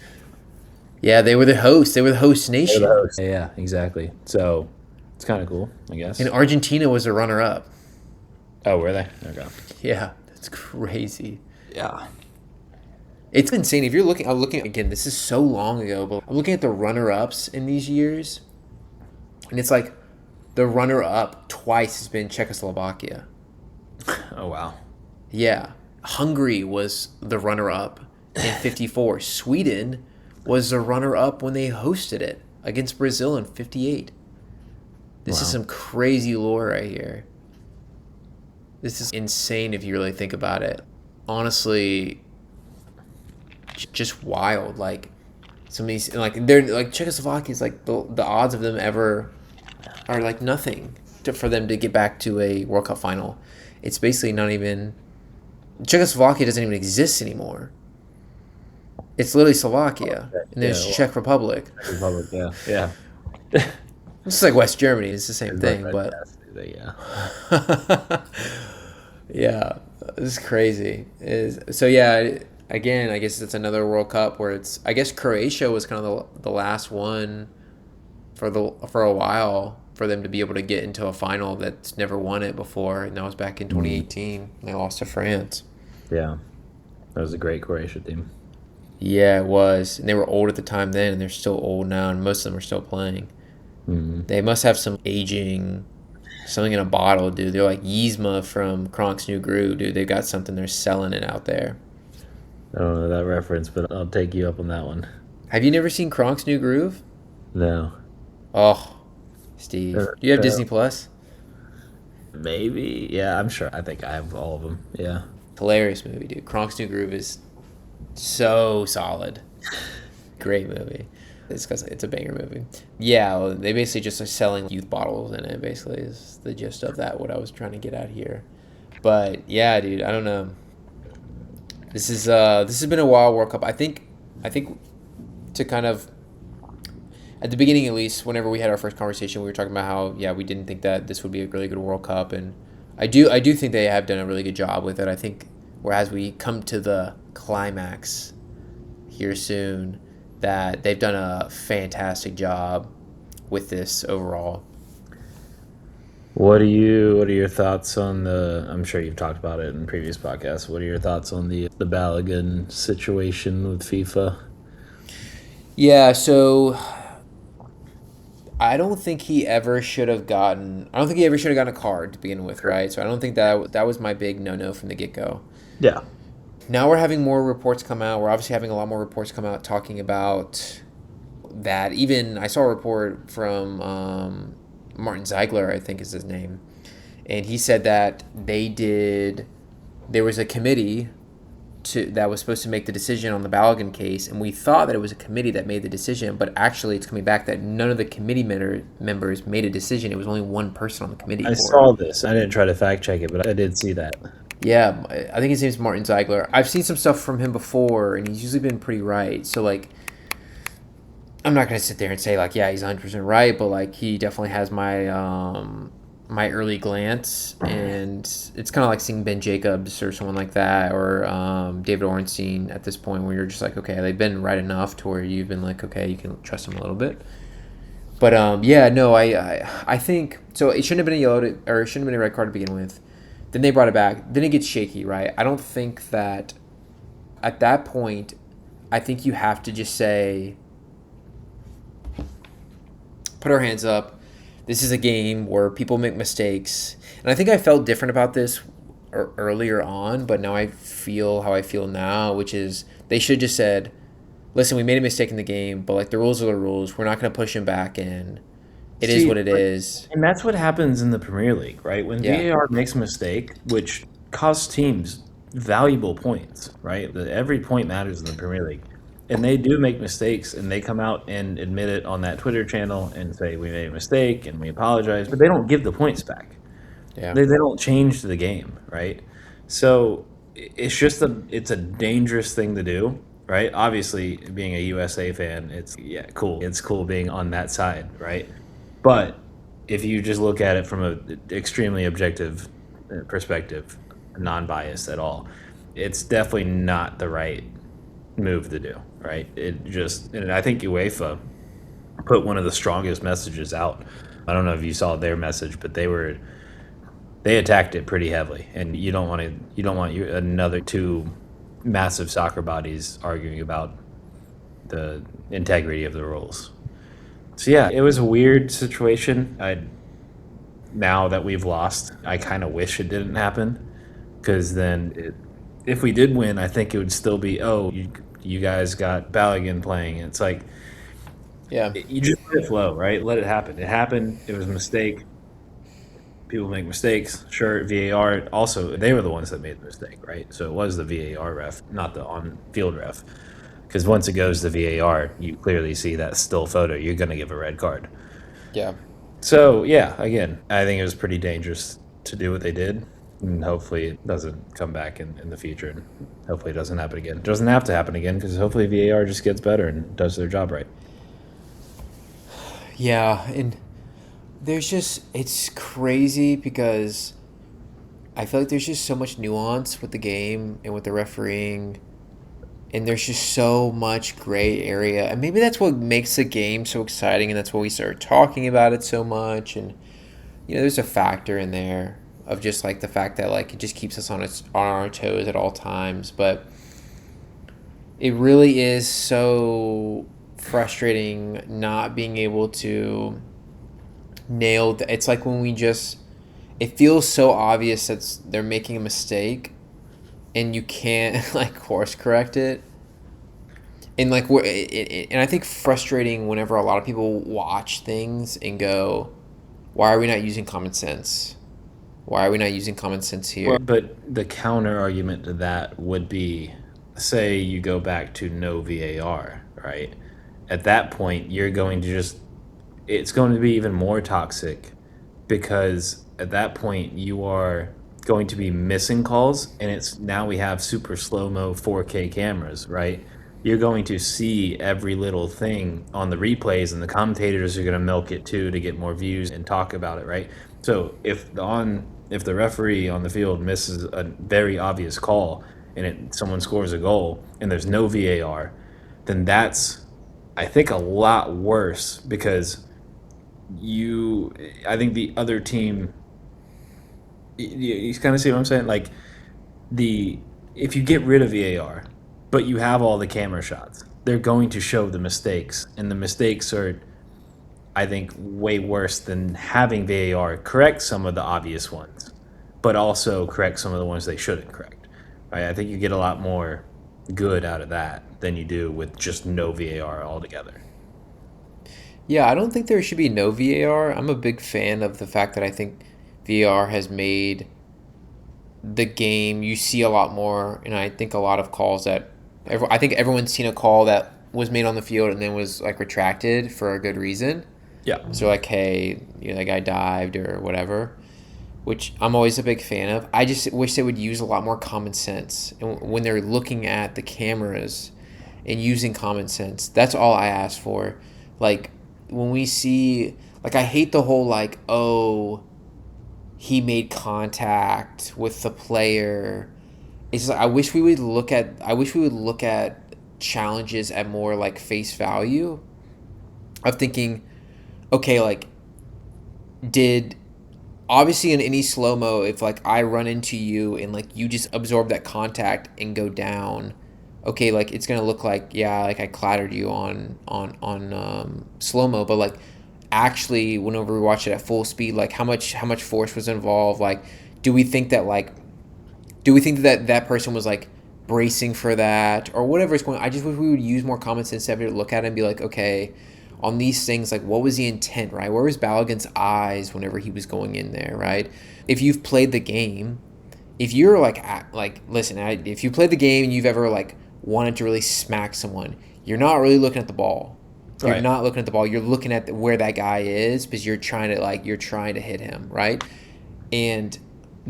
Yeah, they were the hosts. They were the host They're the nation. hosts. Yeah, exactly. So, it's kind of cool, I And guess. Argentina was the runner up. Oh, were they? Okay. Yeah, that's crazy. Yeah. It's insane. If you're looking, I'm looking again, this is so long ago, but I'm looking at the runner ups in these years. And it's like the runner up twice has been Czechoslovakia. Oh, wow. Yeah. Hungary was the runner up in 54. Sweden was the runner up when they hosted it against Brazil in 58. This is Wow. some crazy lore right here. This is insane if you really think about it. Honestly, just wild. Like some of these, like they're like Czechoslovakia is like the odds of them ever are like nothing for them to get back to a World Cup final. It's basically not even. Czechoslovakia doesn't even exist anymore. It's literally Slovakia, and Yeah, there's well, Czech Republic. Republic, yeah. Yeah. It's like West Germany. It's the same It's thing, like but fantastic, yeah. yeah, this is crazy. Is so yeah. Again, I guess it's another World Cup where it's. I guess Croatia was kind of the last one for a while for them to be able to get into a final that's never won it before, and that was back in Mm, 2018. And they lost to France. yeah. That was a great Croatia team. Yeah, it was, and they were old at the time then, and they're still old now, and most of them are still playing. Mm. They must have some aging, something in a bottle, dude. They're like Yzma from Kronk's New Groove, dude. They got something. They're selling it out there. I don't know that reference, but I'll take you up on that one. Have you never seen Kronk's New Groove? No. Oh, Steve, do you have Disney Plus? Maybe. Yeah, I'm sure. I think I have all of them. Yeah. Hilarious movie, dude. Kronk's New Groove is so solid. Great movie. It's because it's a banger movie. Yeah, well, they basically just are selling youth bottles in it. Basically, is the gist of that. What I was trying to get at here. But yeah, dude, I don't know. This has been a wild World Cup. I think to kind of at the beginning at least, whenever we had our first conversation, we were talking about how yeah we didn't think that this would be a really good World Cup, and I do think they have done a really good job with it. I think whereas we come to the climax here soon, that they've done a fantastic job with this overall. What are your thoughts on the? I'm sure you've talked about it in previous podcasts. What are your thoughts on the Balogun situation with FIFA? Yeah, so I don't think he ever should have gotten. I don't think he ever should have gotten a card to begin with, right? So I don't think that was my big no from the get go. Yeah. Now we're having more reports come out. We're obviously having a lot more reports come out talking about that. Even I saw a report from Martin Ziegler, I think is his name, and he said that there was a committee that was supposed to make the decision on the Balogun case, and we thought that it was a committee that made the decision, but actually it's coming back that none of the committee members made a decision. It was only one person on the committee I for it. saw this. I didn't try to fact check it, but I did see that. Yeah, I think his name's Martin Ziegler. I've seen some stuff from him before, and he's usually been pretty right. So, like, I'm not gonna sit there and say like, yeah, he's 100% right, but like, he definitely has my early glance, and it's kind of like seeing Ben Jacobs or someone like that, or David Ornstein at this point, where you're just like, okay, they've been right enough to where you've been like, okay, you can trust them a little bit. But yeah, no, I think so. It shouldn't have been a yellow or it shouldn't have been a red card to begin with. Then they brought it back. Then it gets shaky, right? I don't think that at that point, I think you have to just say, put our hands up. This is a game where people make mistakes. And I think I felt different about this earlier on, but now I feel how I feel now, which is they should just said, listen, we made a mistake in the game, but like the rules are the rules. We're not going to push him back in. It is See, what it is. and that's what happens in the Premier League, right? When Yeah. VAR makes a mistake, which costs teams valuable points, right? Every point matters in the Premier League. And they do make mistakes, and they come out and admit it on that Twitter channel and say, we made a mistake and we apologize, but they don't give the points back. Yeah. They don't change the game, right? So it's a dangerous thing to do, right? Obviously, being a USA fan, it's cool. It's cool being on that side, right? But if you just look at it from an extremely objective perspective, non-biased at all, it's definitely not the right move to do, right? And I think UEFA put one of the strongest messages out. I don't know if you saw their message, but they attacked it pretty heavily, and you don't want another two massive soccer bodies arguing about the integrity of the rules. So yeah, it was a weird situation. Now that we've lost, I kind of wish it didn't happen, because then if we did win, I think it would still be, oh, you guys got Balogun playing. It's like, Yeah. you just let it flow, right? Let it happen. It happened. It was a mistake. People make mistakes. Sure, VAR also, they were the ones that made the mistake, right? So it was the VAR ref, not the on-field ref. Because once it goes to VAR, you clearly see that still photo. You're going to give a red card. Yeah. So, yeah, again, I think it was pretty dangerous to do what they did. And hopefully it doesn't come back in the future. And hopefully it doesn't happen again. It doesn't have to happen again, because hopefully VAR just gets better and does their job right. Yeah, and it's crazy because I feel like there's just so much nuance with the game and with the refereeing, and there's just so much gray area. And maybe that's what makes the game so exciting, and that's why we started talking about it so much. And, there's a factor in there of just like the fact that like it just keeps us on our toes at all times. But it really is so frustrating not being able to it's like when it feels so obvious that they're making a mistake and you can't like course correct it, and like and I think frustrating whenever a lot of people watch things and go, why are we not using common sense? Why are we not using common sense here? Well, but the counter argument to that would be, say you go back to no VAR, right? at that point, you're going to just, it's going to be even more toxic because at that point, you are going to be missing calls. And it's now we have super slow mo 4K cameras, right? You're going to see every little thing on the replays, and the commentators are going to milk it too to get more views and talk about it, right? So if the referee on the field misses a very obvious call and someone scores a goal and there's no VAR, then that's, I think, a lot worse because I think the other team, you kind of see what I'm saying? Like, the if you get rid of VAR, but you have all the camera shots, they're going to show the mistakes, and the mistakes are, I think, way worse than having VAR correct some of the obvious ones, but also correct some of the ones they shouldn't correct. Right? I think you get a lot more good out of that than you do with just no VAR altogether. Yeah, I don't think there should be no VAR. I'm a big fan of the fact that I think VAR has made the game, you see a lot more, and I think a lot of calls that I think everyone's seen a call that was made on the field and then was like retracted for a good reason. Yeah. So like, hey, that guy dived or whatever, which I'm always a big fan of. I just wish they would use a lot more common sense and when they're looking at the cameras and using common sense. That's all I ask for. Like when we see, like, I hate the whole like, oh, he made contact with the player. It's just, I wish we would look at challenges at more like face value of thinking, okay, like, did obviously in any slow mo, if like I run into you and like you just absorb that contact and go down, okay, like it's gonna look like, yeah, like I clattered you on slow mo, but like actually whenever we watch it at full speed, like how much force was involved, like do we think that like do we think that that person was like bracing for that or whatever is going on? I just wish we would use more common sense to look at it and be like, okay, on these things, like what was the intent, right? Where was Balogun's eyes whenever he was going in there, right? If you've played the game, if you're like listen, if you played the game and you've ever like wanted to really smack someone, you're not really looking at the ball. You're Right. not looking at the ball. You're looking at where that guy is because you're trying to hit him, right? And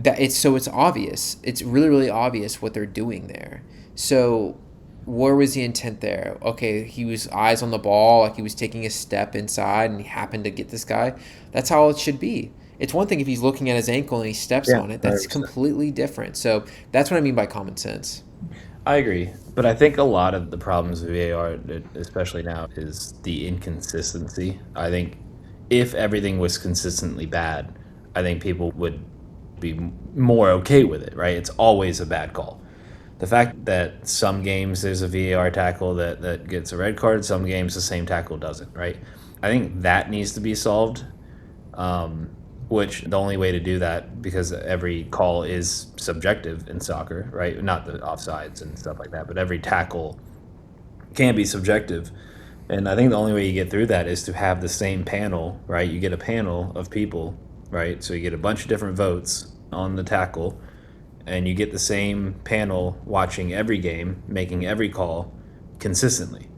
it's obvious. It's really really obvious what they're doing there. So where was the intent there? Okay, he was eyes on the ball, like he was taking a step inside and he happened to get this guy. That's how it should be. It's one thing if he's looking at his ankle and he steps Yeah. on it. That's 100%. completely different. So that's what I mean by common sense. I agree, but I think a lot of the problems with VAR, especially now, is the inconsistency. I think if everything was consistently bad, I think people would be more okay with it, right? It's always a bad call. The fact that some games there's a VAR tackle that gets a red card, some games the same tackle doesn't, right? I think that needs to be solved, um, which the only way to do that, because every call is subjective in soccer, right? Not the offsides and stuff like that, but every tackle can be subjective. And I think the only way you get through that is to have the same panel, right? You get a panel of people, right? So you get a bunch of different votes on the tackle, and you get the same panel watching every game, making every call consistently.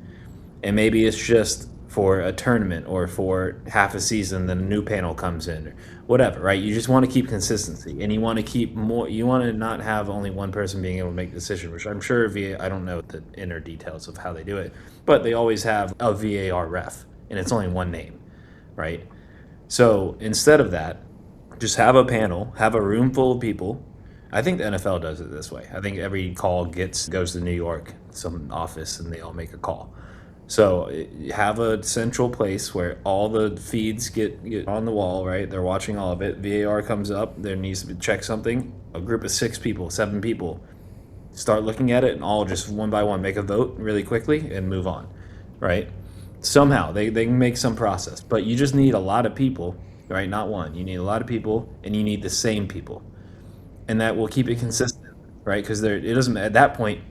And maybe it's just for a tournament or for half a season, then a new panel comes in or whatever, right? You just want to keep consistency, and you want to keep more. You want to not have only one person being able to make the decision, which I'm sure I don't know the inner details of how they do it, but they always have a VAR ref, and it's only one name, right? So instead of that, just have a panel, have a room full of people. I think the NFL does it this way. I think every call goes to New York, some office, and they all make a call. So have a central place where all the feeds get on the wall, right? They're watching all of it. VAR comes up. There needs to be check something. A group of 6 people, 7 people, start looking at it, and all just one by one make a vote really quickly and move on, right? Somehow they can make some process, but you just need a lot of people, right? Not one. You need a lot of people, and you need the same people, and that will keep it consistent, right? Because it doesn't at that point.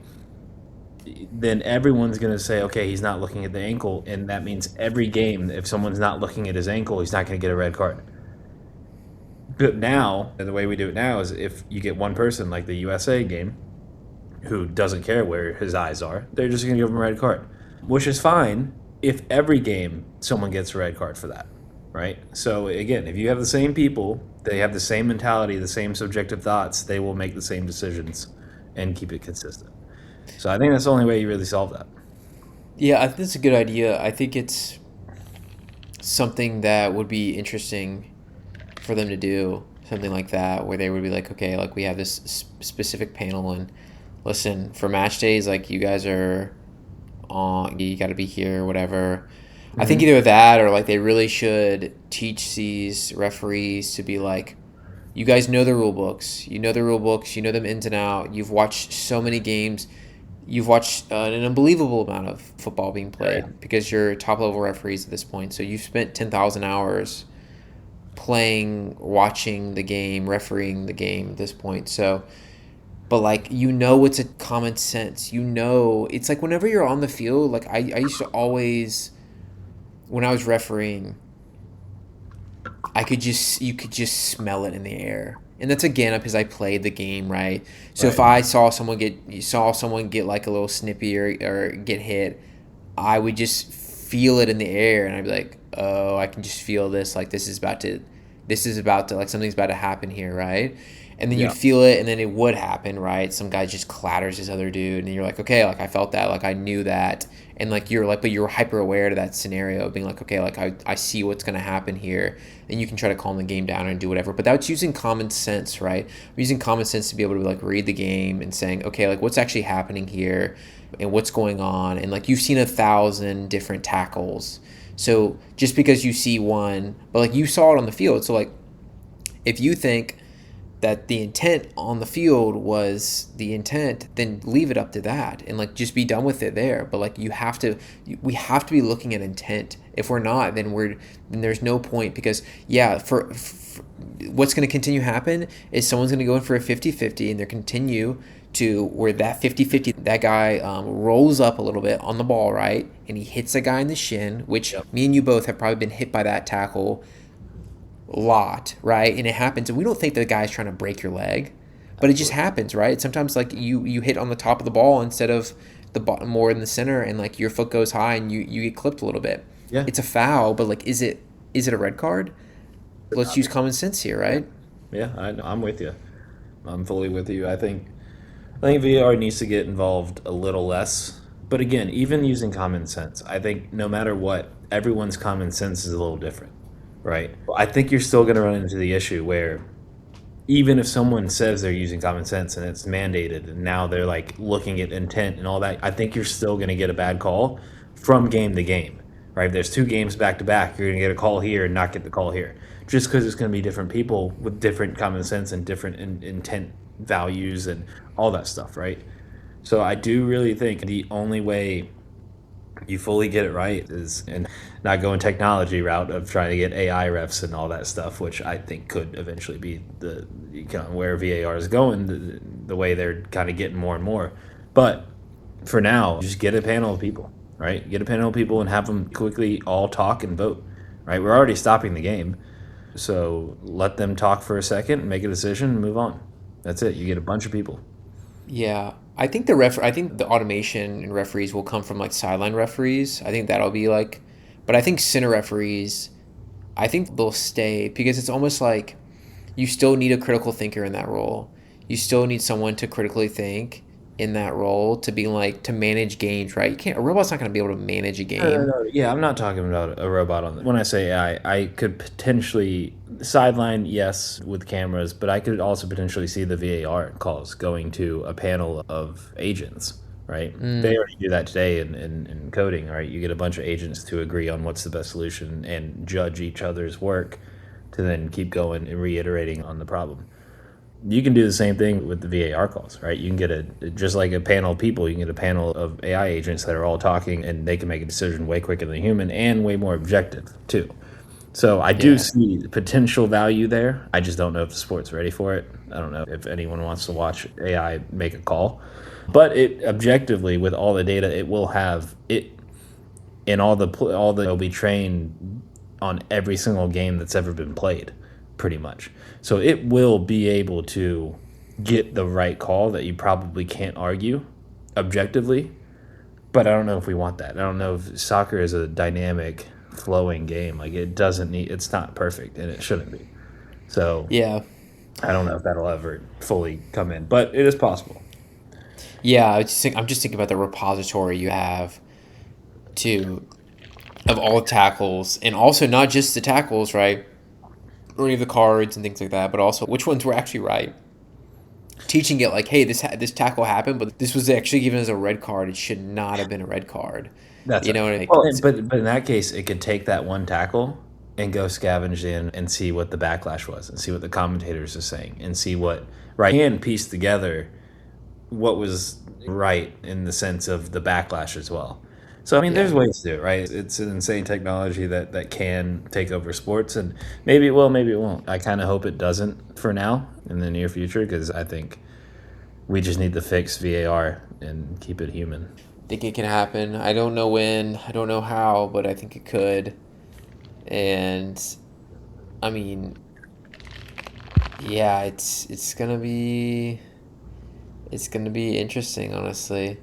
Then everyone's going to say, okay, he's not looking at the ankle, and that means every game, if someone's not looking at his ankle, he's not going to get a red card. But now, the way we do it now is if you get one person, like the USA game, who doesn't care where his eyes are, they're just going to give him a red card, which is fine. if every game someone gets a red card for that, right? So again, if you have the same people, they have the same mentality, the same subjective thoughts, they will make the same decisions and keep it consistent. So I think that's the only way you really solve that. Yeah, I think it's a good idea. I think it's something that would be interesting for them to do, something like that, where they would be like, okay, like we have this specific panel, and listen, for match days, like you guys are on, you got to be here, whatever. I think Hmm. either that or like they really should teach these referees to be like, you guys know the rule books, you know the rule books, you know them ins and out. You've watched so many games, you've watched an unbelievable amount of football being Oh yeah. played because you're top level referees at this point. So you've spent 10,000 hours playing, watching the game, refereeing the game at this point. So, but like, you know, it's a common sense. You know, it's like whenever you're on the field, like I used to always, when I was refereeing, you could just smell it in the air. And that's again because I played the game, right? So if Right. I saw someone get, you saw someone get like a little snippy or get hit, I would just feel it in the air, and I'd be like, "Oh, I can just feel this. Like this is about to, like something's about to happen here, right?" And then you'd Yeah. feel it, and then it would happen, right? Some guy just clatters this other dude, and you're like, "Okay, like I felt that, like I knew that," and like you're like, but you're hyper aware to that scenario, being like, "Okay, like I see what's gonna happen here," and you can try to calm the game down and do whatever. But that's using common sense, right? Using common sense to be able to like read the game and saying, "Okay, like what's actually happening here." And what's going on, and like you've seen 1,000 different tackles, so just because you see one, but like you saw it on the field, so like if you think that the intent on the field was the intent, then leave it up to that and like just be done with it there. But like we have to be looking at intent. If we're not, then there's no point, because yeah, for what's going to continue to happen is someone's going to go in for a 50-50, and they're continue to where that 50-50, that guy rolls up a little bit on the ball, right, and he hits a guy in the shin, which Yep. me and you both have probably been hit by that tackle lot, right? And it happens, and we don't think the guy's trying to break your leg, but it just Absolutely. happens, right? Sometimes like you hit on the top of the ball instead of the bottom, more in the center, and like your foot goes high and you get clipped a little bit. Yeah. It's a foul, but like, is it a red card? But Let's not use me. common sense here, Yeah. right? Yeah. I'm with you. I'm fully with you. I think VAR needs to get involved a little less. But again, even using common sense, I think no matter what, everyone's common sense is a little different, right? I think you're still going to run into the issue where even if someone says they're using common sense and it's mandated and now they're like looking at intent and all that, I think you're still going to get a bad call from game to game, right? If there's two games back to back, you're going to get a call here and not get the call here just because it's going to be different people with different common sense and different intent values and all that stuff, right? So I do really think the only way you fully get it right is and not going technology route of trying to get AI refs and all that stuff, which I think could eventually be the kind of where VAR is going, the way they're kind of getting more and more. But for now, just get a panel of people, right? Get a panel of people and have them quickly all talk and vote, right? We're already stopping the game, so let them talk for a second, make a decision, and move on. That's it. You get a bunch of people. Yeah, I think the automation and referees will come from like sideline referees. I think that'll be like, but I think center referees, I think they'll stay because it's almost like you still need a critical thinker in that role. You still need someone to critically think in that role to be like to manage games, right? You can't, a robot's not going to be able to manage a No, no, game. no. Yeah, I'm not talking about a robot on the. When I say I could potentially sideline, yes, with cameras, but I could also potentially see the VAR calls going to a panel of agents, right? They Mm, already do that today in coding, right? You get a bunch of agents to agree on what's the best solution and judge each other's work to then keep going and reiterating on the problem. You can do the same thing with the VAR calls, right? You can get a just like a panel of people, you can get a panel of AI agents that are all talking and they can make a decision way quicker than a human and way more objective too. So I do yeah. see potential value there. I just don't know if the sport's ready for it. I don't know if anyone wants to watch AI make a call. But it objectively with all the data it will have it and all the it'll be trained on every single game that's ever been played, pretty much. So it will be able to get the right call that you probably can't argue objectively But I don't know if we want that. I don't know if soccer is a dynamic, flowing game. Like it doesn't need. It's not perfect, and it shouldn't be. So Yeah. I don't know if that'll ever fully come in, but it is possible. Yeah, I'm just thinking about the repository you have to of all tackles, and also not just the tackles, right? Or any of the cards and things like that, but also which ones were actually right. Teaching it like, hey, this tackle happened, but this was actually given as a red card. It should not have been a red card. That's You right. know what I mean? Well, but in that case, it could take that one tackle and go scavenge in and see what the backlash was, and see what the commentators are saying, and see what right and piece together what was right in the sense of the backlash as well. So I mean, there's Yeah. ways to do it, right? It's an insane technology that can take over sports, and maybe it will, maybe it won't. I kind of hope it doesn't for now in the near future because I think we just need to fix VAR and keep it human. Think it can happen. I don't know when, I don't know how, but I think it could. And I mean, yeah, it's gonna be interesting, honestly.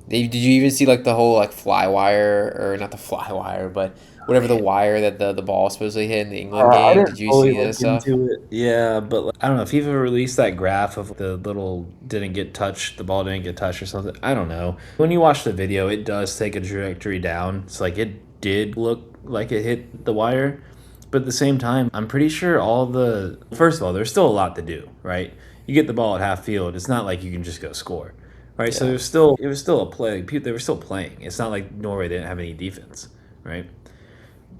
Did you even see like the whole like fly wire, or not the fly wire, but whatever the wire that the ball supposedly hit in the England I game? didn't Did you fully see this look stuff? into it. Yeah, but like, I don't know if FIFA released that graph of the little didn't get touched, the ball didn't get touched or something. I don't know. When you watch the video, it does take a trajectory down. It's like it did look like it hit the wire, but at the same time, I'm pretty sure all the first of all, there's still a lot to do, right? You get the ball at half field. It's not like you can just go score, right? So Yeah. there's still it was still a play. They were still playing. It's not like Norway didn't have any defense, right?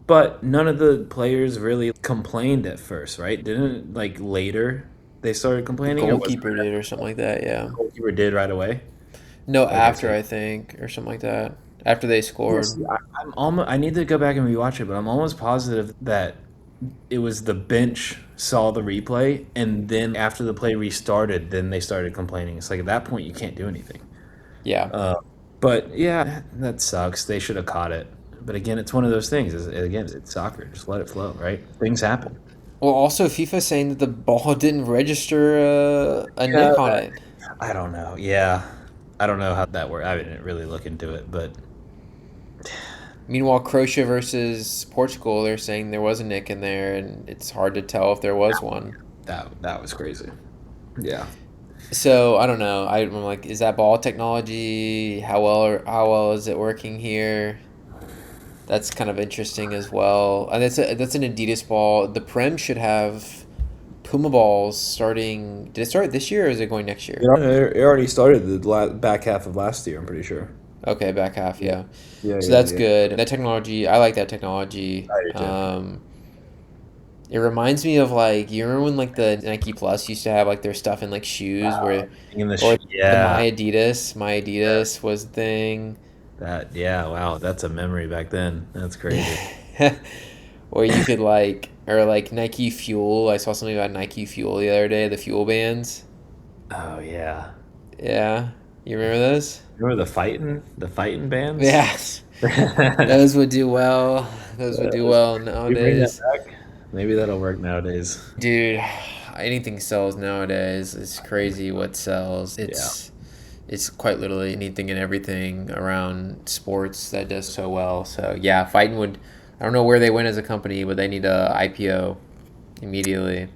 But none of the players really complained at first, right? Didn't like later they started The complaining, or was it goalkeeper did or something like that, the yeah. goalkeeper did right away? No, after Okay. I think, or something like that. After they Yes, scored. I'm almost. I need to go back and rewatch it, but I'm almost positive that it was the bench saw the replay, and then after the play restarted, then they started complaining. It's like at that point you can't do anything. Yeah. Uh, but yeah, that sucks. They should have caught it. But again, it's one of those things. Again, it's soccer. Just let it flow, right? Things happen. Well, also FIFA saying that the ball didn't register a Yeah, nick on it. I don't know. Yeah, I don't know how that worked. I didn't really look into it, but Meanwhile, Croatia versus Portugal, they're saying there was a nick in there, and it's hard to tell if there was one. that was crazy. Yeah. So I don't know. I'm like, is that ball technology? How well is it working here? That's kind of interesting as well. And that's an Adidas ball. The Prem should have Puma balls starting. Did it start this year, or is it going next year? It already started the back half of last year. I'm pretty sure. Okay, back half, Yeah. yeah. Yeah, So yeah, that's yeah. good. That technology, I like that technology. I do too. It reminds me of like, you remember when like the Nike Plus used to have like their stuff in like shoes, where, In the or the yeah, My Adidas was the thing. that yeah. Wow, that's a memory back then. That's crazy. Or you could like, or like Nike Fuel. I saw something about Nike Fuel the other day, the Fuel bands. Oh yeah. Yeah, you remember those? Remember the fighting bands? Yeah, those would do well. Those would do well You bring that nowadays. back? Maybe that'll work nowadays. Dude, anything sells nowadays. It's crazy what sells. Yeah. It's quite literally anything and everything around sports that does so well. So yeah, Fighting would. I don't know where they went as a company, but they need a IPO immediately.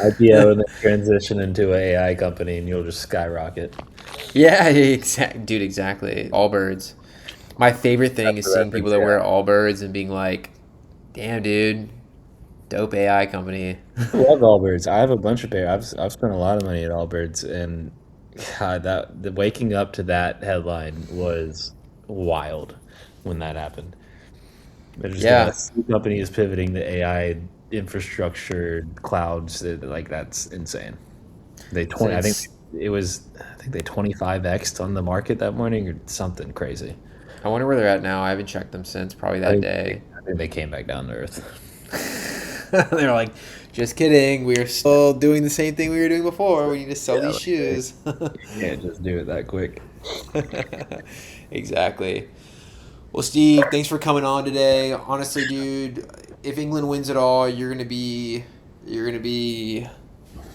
IPO and then transition into an AI company, and you'll just skyrocket. Yeah, dude, exactly. Allbirds. My favorite thing That's is the seeing people reference, that wear yeah. Allbirds and being like, "Damn, dude, dope AI company." I love Allbirds. I have a bunch of pair. I've spent a lot of money at Allbirds, and God, that the waking up to that headline was wild when that happened. They're just gonna Yeah, see companies pivoting to AI infrastructure, clouds. Like that's insane. They so 20. I think it's. it was. I think they 25x on the market that morning or something crazy. I wonder where they're at now. I haven't checked them since probably I that think day. I think they came back down to earth. They're like, just kidding. We are still doing the same thing we were doing before. We need to sell Yeah, these like they shoes. can't just do it that quick. Exactly. Well, Steve, thanks for coming on today. Honestly, dude, if England wins it all, you're gonna be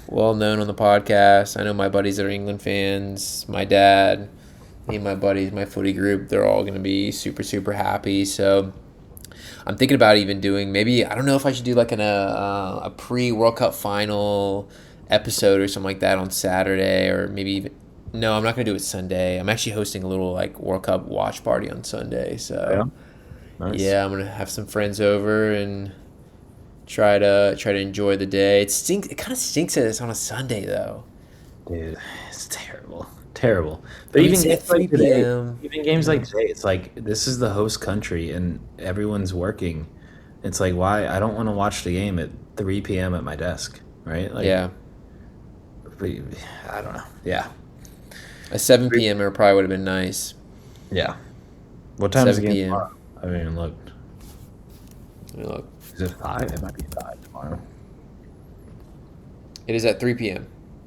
well known on the podcast. I know my buddies that are England fans, my dad. Me and my buddies, my footy group, they're all going to be super, super happy. So I'm thinking about even doing maybe, I don't know if I should do like a pre World Cup final episode or something like that on Saturday, or maybe even, no, I'm not going to do it Sunday. I'm actually hosting a little like World Cup watch party on Sunday. Yeah, So nice. yeah, I'm going to have some friends over and try to enjoy the day. It stinks. It kind of stinks that it's on a Sunday though. Dude, it's terrible, terrible. I But mean, even it's at games like 3 today, p.m. even You games like know. today, it's like this is the host country and everyone's working. It's like why I don't want to watch the game at 3 p.m. at my desk, right? Like, Yeah, we- I don't know. Yeah, a 7 p.m. probably would have been nice. yeah. What time is the 7 game p.m. tomorrow? I haven't even looked. Let me look. Is it 5? It might be 5 tomorrow. It is at 3 p.m.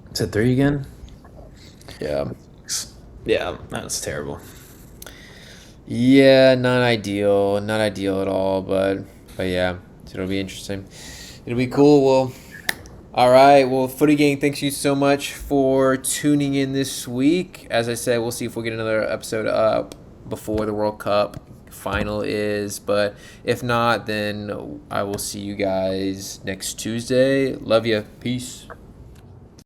It's at 3 again? Yeah. Yeah, that's terrible. Yeah, not ideal at all, but yeah, so it'll be interesting. It'll be cool. Well, all right. Well, Footy Gang, thanks you so much for tuning in this week. As I said, we'll see if we get another episode up before the World Cup final is, but if not, then I will see you guys next Tuesday. Love you. Peace.